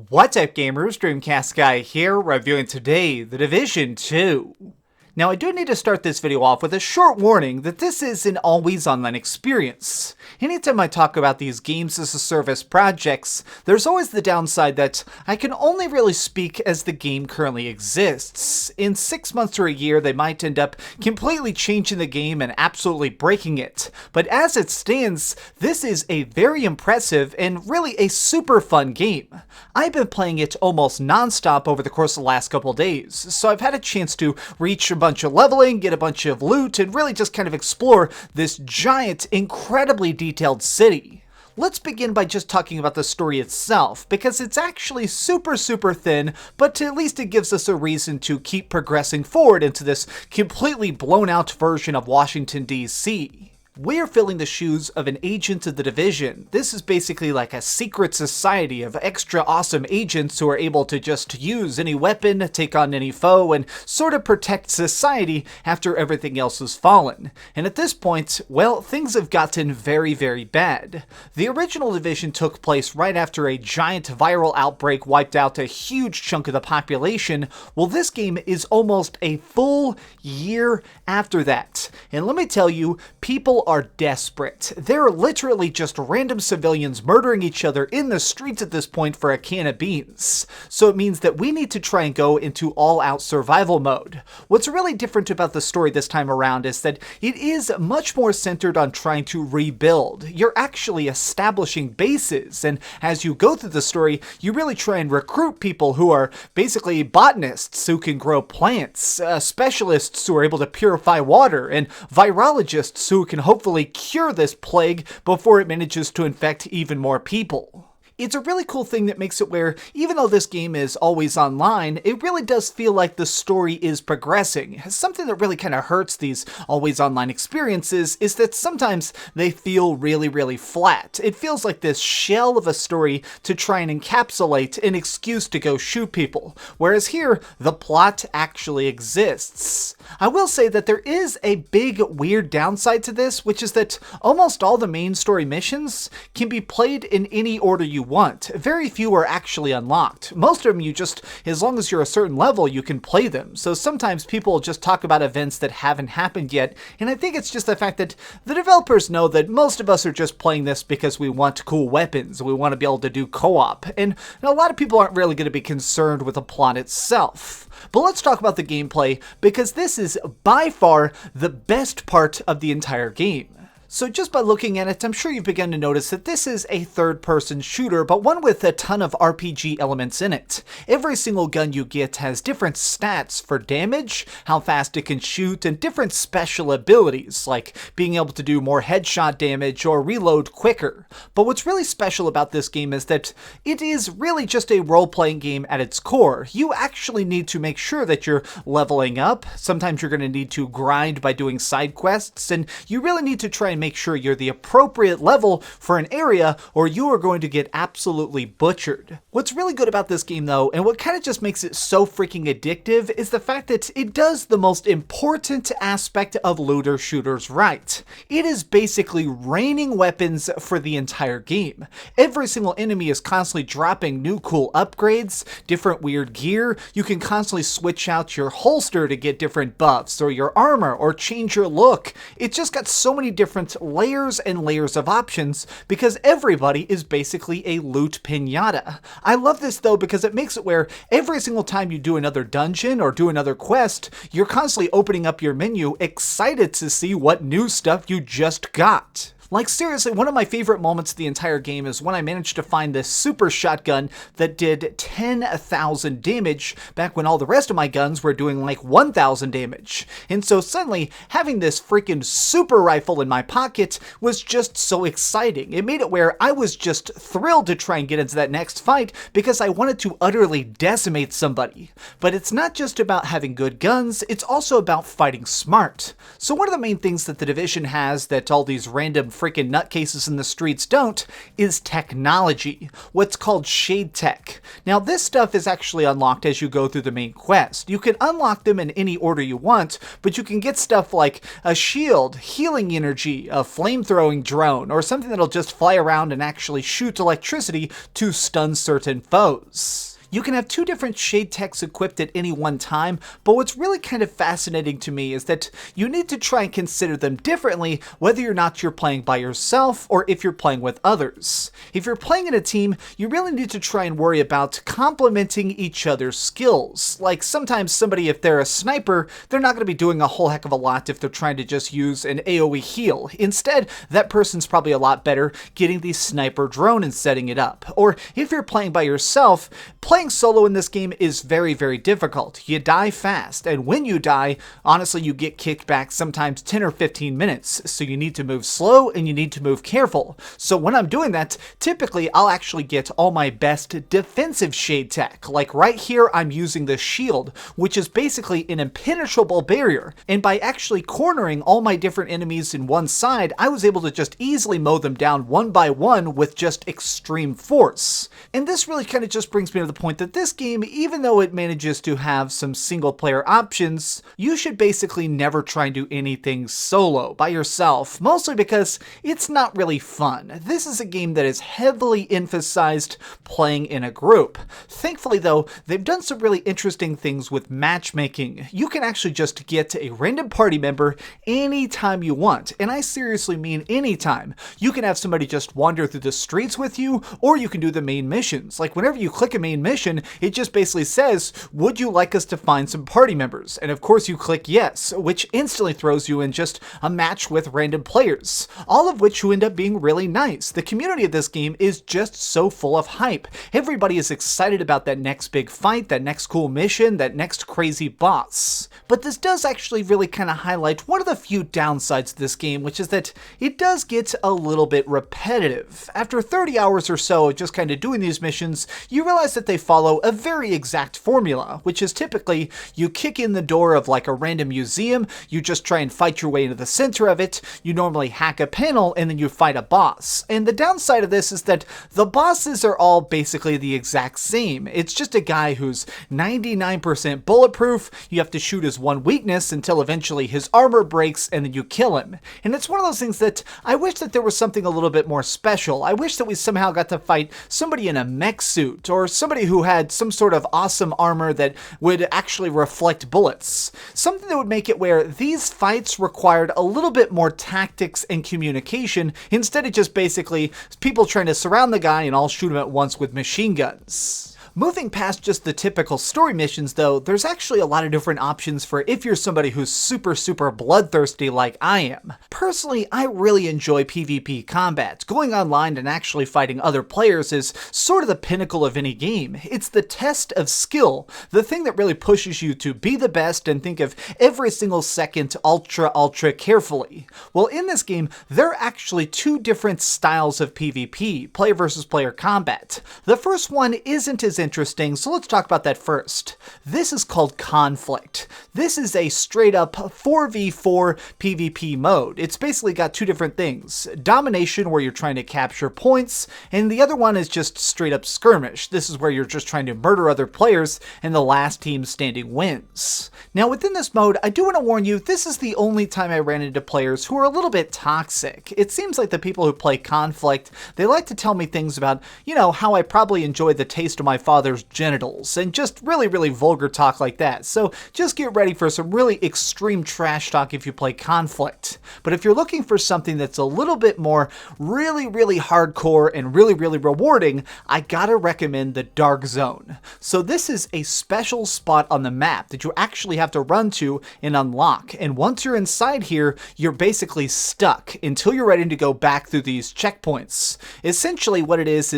What's up gamers, DreamcastGuy here, reviewing today The Division 2. Now I do need to start this video off with a short warning that this is an always online experience. Anytime I talk about these games as a service projects, there's always the downside that I can only really speak as the game currently exists. In 6 months or a year they might end up completely changing the game and absolutely breaking it. But as it stands, this is a very impressive and really a super fun game. I've been playing it almost non-stop over the course of the last couple days, so I've had a chance to reach a bunch of leveling, get a bunch of loot, and really just kind of explore this giant, incredibly detailed city. Let's begin by just talking about the story itself, because it's actually super thin, but at least it gives us a reason to keep progressing forward into this completely blown out version of Washington D.C. We're filling the shoes of an agent of the Division. This is basically like a secret society of extra awesome agents who are able to just use any weapon, take on any foe, and sort of protect society after everything else has fallen. And at this point, well, things have gotten very bad. The original Division took place right after a giant viral outbreak wiped out a huge chunk of the population. Well, this game is almost a full year after that. And let me tell you, people are desperate. They're literally just random civilians murdering each other in the streets at this point for a can of beans. So it means that we need to try and go into all-out survival mode. What's really different about the story this time around is that it is much more centered on trying to rebuild. You're actually establishing bases, and as you go through the story, you really try and recruit people who are basically botanists who can grow plants, specialists who are able to purify water, and virologists who can hopefully cure this plague before it manages to infect even more people. It's a really cool thing that makes it where, even though this game is always online, it really does feel like the story is progressing. Something that really kind of hurts these always online experiences is that sometimes they feel really flat. It feels like this shell of a story to try and encapsulate an excuse to go shoot people, whereas here, the plot actually exists. I will say that there is a big weird downside to this, which is that almost all the main story missions can be played in any order you want. Very few are actually unlocked. Most of them you just, as long as you're a certain level, you can play them. So sometimes people just talk about events that haven't happened yet, and I think it's just the fact that the developers know that most of us are just playing this because we want cool weapons, we want to be able to do co-op, and a lot of people aren't really going to be concerned with the plot itself. But let's talk about the gameplay, because this is by far the best part of the entire game. So just by looking at it, I'm sure you've begun to notice that this is a third-person shooter, but one with a ton of RPG elements in it. Every single gun you get has different stats for damage, how fast it can shoot, and different special abilities, like being able to do more headshot damage or reload quicker. But what's really special about this game is that it is really just a role-playing game at its core. You actually need to make sure that you're leveling up. Sometimes you're going to need to grind by doing side quests, and you really need to try and make sure you're the appropriate level for an area, or you are going to get absolutely butchered. What's really good about this game though, and what kind of just makes it so freaking addictive, is the fact that it does the most important aspect of looter shooters right. It is basically raining weapons for the entire game. Every single enemy is constantly dropping new cool upgrades, different weird gear. You can constantly switch out your holster to get different buffs, or your armor, or change your look. It's just got so many different layers and layers of options, because everybody is basically a loot piñata. I love this though, because it makes it where every single time you do another dungeon or do another quest, you're constantly opening up your menu, excited to see what new stuff you just got. Like seriously, one of my favorite moments of the entire game is when I managed to find this super shotgun that did 10,000 damage back when all the rest of my guns were doing like 1,000 damage. And so suddenly, having this freaking super rifle in my pocket was just so exciting. It made it where I was just thrilled to try and get into that next fight because I wanted to utterly decimate somebody. But it's not just about having good guns, it's also about fighting smart. So one of the main things that the Division has that all these random freaking nutcases in the streets don't, is technology, what's called shade tech. Now this stuff is actually unlocked as you go through the main quest. You can unlock them in any order you want, but you can get stuff like a shield, healing energy, a flamethrowing drone, or something that'll just fly around and actually shoot electricity to stun certain foes. You can have two different shade techs equipped at any one time, but what's really kind of fascinating to me is that you need to try and consider them differently whether or not you're playing by yourself or if you're playing with others. If you're playing in a team, you really need to try and worry about complementing each other's skills. Like sometimes somebody, if they're a sniper, they're not going to be doing a whole heck of a lot if they're trying to just use an AoE heal. Instead, that person's probably a lot better getting the sniper drone and setting it up. Or if you're playing by yourself, playing solo in this game is very, very difficult. You die fast, and when you die, honestly, you get kicked back sometimes 10 or 15 minutes, so you need to move slow and you need to move careful. So when I'm doing that, typically I'll actually get all my best defensive shade tech. Like right here, I'm using the shield, which is basically an impenetrable barrier, and by actually cornering all my different enemies in one side, I was able to just easily mow them down one by one with just extreme force. And this really kind of just brings me to the point that this game, even though it manages to have some single player options, you should basically never try and do anything solo by yourself, mostly because it's not really fun. This is a game that is heavily emphasized playing in a group. Thankfully though, they've done some really interesting things with matchmaking. You can actually just get a random party member anytime you want, and I seriously mean anytime. You can have somebody just wander through the streets with you, or you can do the main missions. Like whenever you click a main mission, it just basically says, would you like us to find some party members? And of course you click yes, which instantly throws you in just a match with random players, all of which who end up being really nice. The community of this game is just so full of hype. Everybody is excited about that next big fight, that next cool mission, that next crazy boss. But this does actually really kind of highlight one of the few downsides of this game, which is that it does get a little bit repetitive. After 30 hours or so of just kind of doing these missions, you realize that they follow a very exact formula, which is typically you kick in the door of like a random museum, you just try and fight your way into the center of it, you normally hack a panel, and then you fight a boss. And the downside of this is that the bosses are all basically the exact same. It's just a guy who's 99% bulletproof, you have to shoot his one weakness until eventually his armor breaks and then you kill him. And it's one of those things that I wish that there was something a little bit more special. I wish that we somehow got to fight somebody in a mech suit, or somebody who had some sort of awesome armor that would actually reflect bullets. Something that would make it where these fights required a little bit more tactics and communication instead of just basically people trying to surround the guy and all shoot him at once with machine guns. Moving past just the typical story missions though, there's actually a lot of different options for if you're somebody who's super bloodthirsty like I am. Personally, I really enjoy PvP combat. Going online and actually fighting other players is sort of the pinnacle of any game. It's the test of skill, the thing that really pushes you to be the best and think of every single second ultra carefully. Well, in this game, there are actually two different styles of PvP, player versus player combat. The first one isn't as interesting, so let's talk about that first. This is called Conflict. This is a straight up 4v4 PvP mode. It's basically got two different things. Domination, where you're trying to capture points, and the other one is just straight up skirmish. This is where you're just trying to murder other players and the last team standing wins. Now within this mode, I do want to warn you, this is the only time I ran into players who are a little bit toxic. It seems like the people who play Conflict, they like to tell me things about, you know, how I probably enjoy the taste of my father's genitals, and just really vulgar talk like that. So just get ready for some really extreme trash talk if you play Conflict. But if you're looking for something that's a little bit more really hardcore and really rewarding, I gotta recommend the Dark Zone. So this is a special spot on the map that you actually have to run to and unlock. And once you're inside here, you're basically stuck until you're ready to go back through these checkpoints. Essentially what it is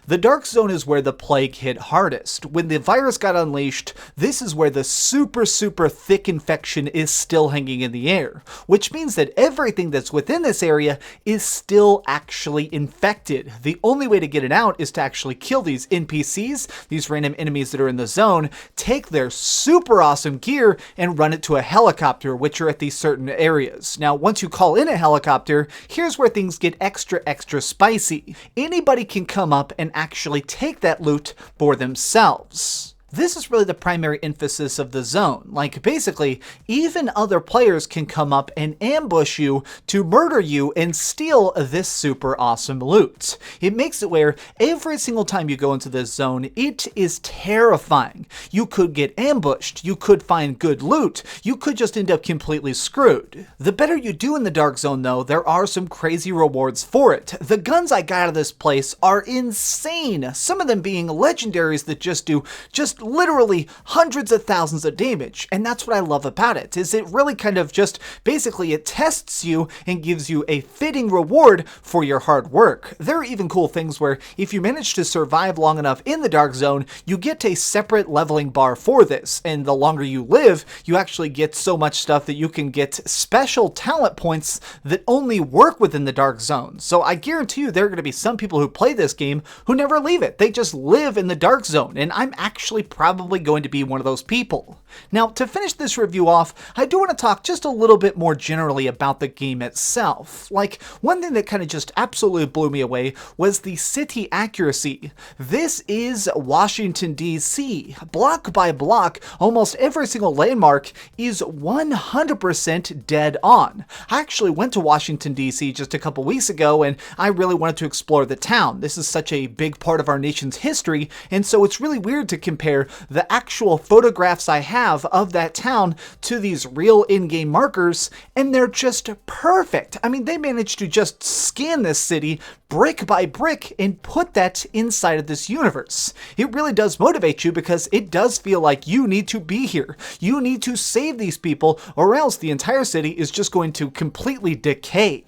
the Dark Zone is where the plague hit hardest. When the virus got unleashed, this is where the super thick infection is still hanging in the air, which means that everything that's within this area is still actually infected. The only way to get it out is to actually kill these NPCs, these random enemies that are in the zone, take their super awesome gear and run it to a helicopter, which are at these certain areas. Now, once you call in a helicopter, here's where things get extra spicy. Anybody can come up and actually take that loot for themselves. This is really the primary emphasis of the zone. Like, basically, even other players can come up and ambush you to murder you and steal this super awesome loot. It makes it where every single time you go into this zone, it is terrifying. You could get ambushed, you could find good loot, you could just end up completely screwed. The better you do in the dark zone, though, there are some crazy rewards for it. The guns I got out of this place are insane, some of them being legendaries that just literally hundreds of thousands of damage. And that's what I love about it, is it really kind of just basically it tests you and gives you a fitting reward for your hard work. There are even cool things where if you manage to survive long enough in the dark zone, you get a separate leveling bar for this. And the longer you live, you actually get so much stuff that you can get special talent points that only work within the dark zone. So I guarantee you there are going to be some people who play this game who never leave it. They just live in the dark zone. And I'm actually probably going to be one of those people. Now, to finish this review off, I do want to talk just a little bit more generally about the game itself. Like, one thing that kind of just absolutely blew me away was the city accuracy. This is Washington, D.C. Block by block, almost every single landmark is 100% dead on. I actually went to Washington, D.C. just a couple weeks ago, and I really wanted to explore the town. This is such a big part of our nation's history, and so it's really weird to compare the actual photographs I have of that town to these real in-game markers, and they're just perfect. I mean, they managed to just scan this city brick by brick and put that inside of this universe. It really does motivate you because it does feel like you need to be here. You need to save these people, or else the entire city is just going to completely decay.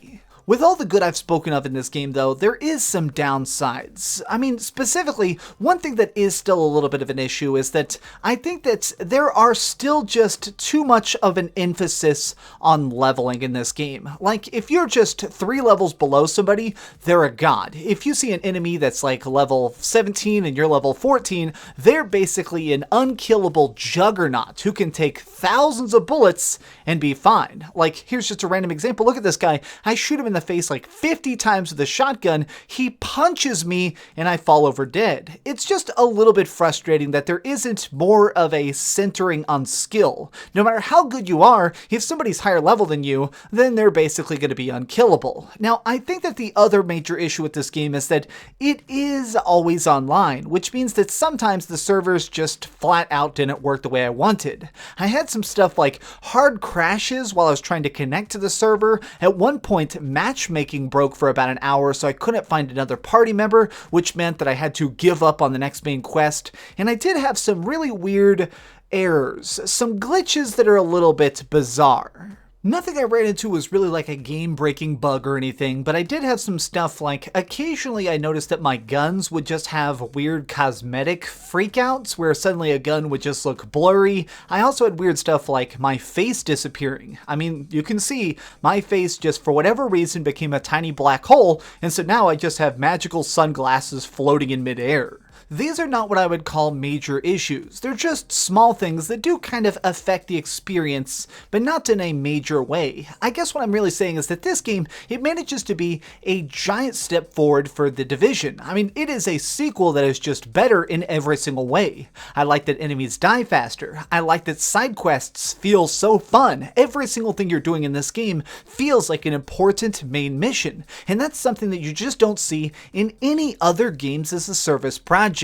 With all the good I've spoken of in this game, though, there is some downsides. I mean, specifically, one thing that is still a little bit of an issue is that I think that there are still just too much of an emphasis on leveling in this game. Like, if you're just 3 levels below somebody, they're a god. If you see an enemy that's like level 17 and you're level 14, they're basically an unkillable juggernaut who can take thousands of bullets and be fine. Like, here's just a random example. Look at this guy. I shoot him in the face like 50 times with a shotgun, he punches me and I fall over dead. It's just a little bit frustrating that there isn't more of a centering on skill. No matter how good you are, if somebody's higher level than you, then they're basically going to be unkillable. Now, I think that the other major issue with this game is that it is always online, which means that sometimes the servers just flat out didn't work the way I wanted. I had some stuff like hard crashes while I was trying to connect to the server. At one point, Matchmaking broke for about an hour, so I couldn't find another party member, which meant that I had to give up on the next main quest. And I did have some really weird errors, some glitches that are a little bit bizarre. Nothing I ran into was really like a game-breaking bug or anything, but I did have some stuff like occasionally I noticed that my guns would just have weird cosmetic freakouts where suddenly a gun would just look blurry. I also had weird stuff like my face disappearing. I mean, you can see my face just for whatever reason became a tiny black hole, and so now I just have magical sunglasses floating in midair. These are not what I would call major issues. They're just small things that do kind of affect the experience, but not in a major way. I guess what I'm really saying is that this game, it manages to be a giant step forward for The Division. I mean, it is a sequel that is just better in every single way. I like that enemies die faster. I like that side quests feel so fun. Every single thing you're doing in this game feels like an important main mission, and that's something that you just don't see in any other games as a service project.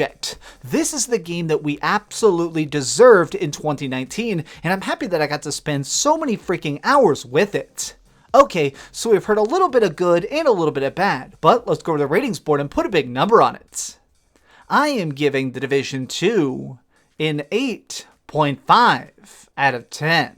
This is the game that we absolutely deserved in 2019, and I'm happy that I got to spend so many freaking hours with it. Okay, so we've heard a little bit of good and a little bit of bad, but let's go to the ratings board and put a big number on it. I am giving The Division 2 an 8.5 out of 10.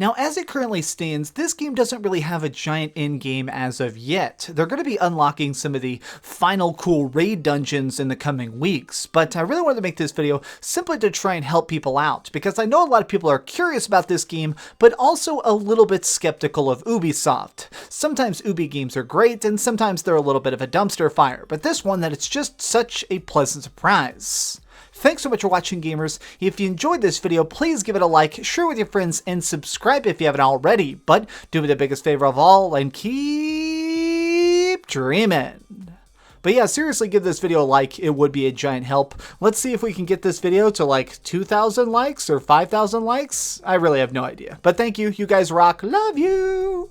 Now, as it currently stands, this game doesn't really have a giant endgame as of yet. They're going to be unlocking some of the final cool raid dungeons in the coming weeks, but I really wanted to make this video simply to try and help people out, because I know a lot of people are curious about this game, but also a little bit skeptical of Ubisoft. Sometimes Ubi games are great, and sometimes they're a little bit of a dumpster fire, but this one, that it's just such a pleasant surprise. Thanks so much for watching, gamers. If you enjoyed this video, please give it a like, share with your friends, and subscribe if you haven't already. But do me the biggest favor of all and keep dreaming. But yeah, seriously, give this video a like. It would be a giant help. Let's see if we can get this video to like 2,000 likes or 5,000 likes. I really have no idea. But thank you. You guys rock. Love you.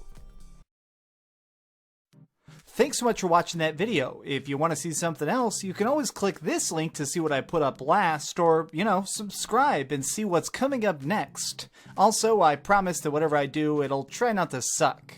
Thanks so much for watching that video. If you want to see something else, you can always click this link to see what I put up last, or, subscribe and see what's coming up next. Also, I promise that whatever I do, it'll try not to suck.